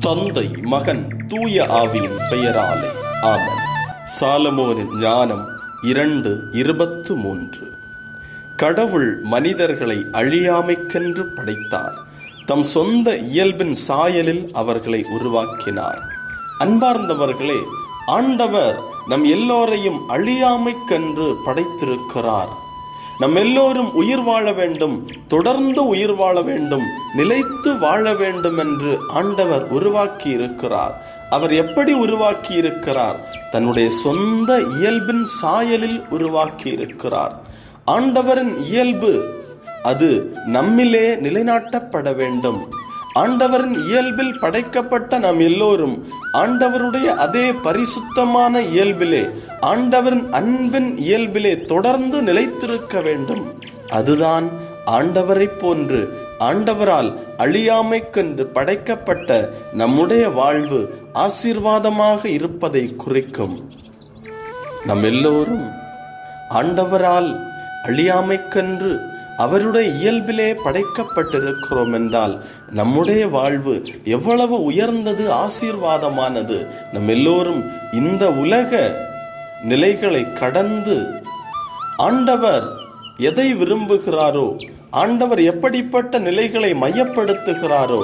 தந்தை, மகன், தூய ஆவியின் பெயராலே ஆமென். சாலமோனின் ஞானம் 2:23. கடவுள் மனிதர்களை அழியாமைக்கென்று படைத்தார். தம் சொந்த இயல்பின் சாயலில் அவர்களை உருவாக்கினார். அன்பார்ந்தவர்களே, ஆண்டவர் நம் எல்லோரையும் அழியாமைக்கென்று படைத்திருக்கிறார். நம் எல்லோரும் உயிர் வாழ வேண்டும், தொடர்ந்து உயிர் வாழ வேண்டும், நிலைத்து வாழ வேண்டும் என்று ஆண்டவர் உருவாக்கி இருக்கிறார். அவர் எப்படி உருவாக்கி இருக்கிறார்? தன்னுடைய சொந்த இயல்பின் சாயலில் உருவாக்கி இருக்கிறார். ஆண்டவரின் இயல்பு அது நம்மிலே நிலைநாட்டப்பட வேண்டும். ஆண்டவரின் இயல்பில் படைக்கப்பட்ட நாம் எல்லோரும் ஆண்டவருடைய அதே பரிசுத்தமான இயல்பிலே, ஆண்டவரின் அன்பின் இயல்பிலே தொடர்ந்து நிலைத்திருக்க வேண்டும். அதுதான் ஆண்டவரை போன்று ஆண்டவரால் அழியாமைக்கென்று படைக்கப்பட்ட நம்முடைய வாழ்வு ஆசீர்வாதமாக இருப்பதை குறிக்கும். நம் எல்லோரும் ஆண்டவரால் அழியாமைக்கென்று அவருடைய இயல்பிலே படைக்கப்பட்டிருக்கிறோம் என்றால் நம்முடைய வாழ்வு எவ்வளவு உயர்ந்தது, ஆசீர்வாதமானது. நம் எல்லோரும் இந்த உலக நிலைகளை கடந்து ஆண்டவர் எதை விரும்புகிறாரோ, ஆண்டவர் எப்படிப்பட்ட நிலைகளை மையப்படுத்துகிறாரோ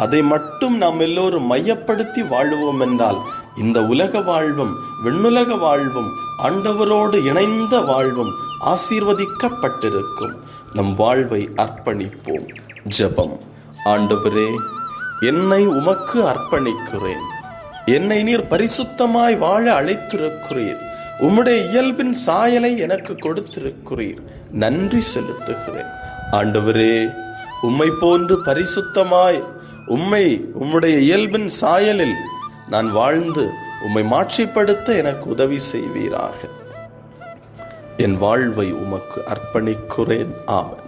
அதை மட்டும் நாம் எல்லோரும் மையப்படுத்தி வாழ்வோம் என்றால் இந்த உலக வாழ்வும் விண்ணுலக வாழ்வும் ஆண்டவரோடு இணைந்த வாழ்வும் ஆசீர்வதிக்கப்பட்டிருக்கும். நம் வாழ்வை அர்ப்பணிப்போம். ஜெபம். ஆண்டவரே, என்னை உமக்கு அர்ப்பணிக்கிறேன். என்னை நீர் பரிசுத்தமாய் வாழ அழைத்திருக்கிறீர். உம்முடைய இயல்பின் சாயலை எனக்கு கொடுத்திருக்கிறீர். நன்றி செலுத்துகிறேன். ஆண்டவரே, உம்மை போன்று பரிசுத்தமாய் உம்முடைய இயல்பின் சாயலில் நான் வாழ்ந்து உம்மை மாட்சிப்படுத்த எனக்கு உதவி செய்வீராக. என் வாழ்வை உமக்கு அர்ப்பணிக்கிறேன். ஆமென்.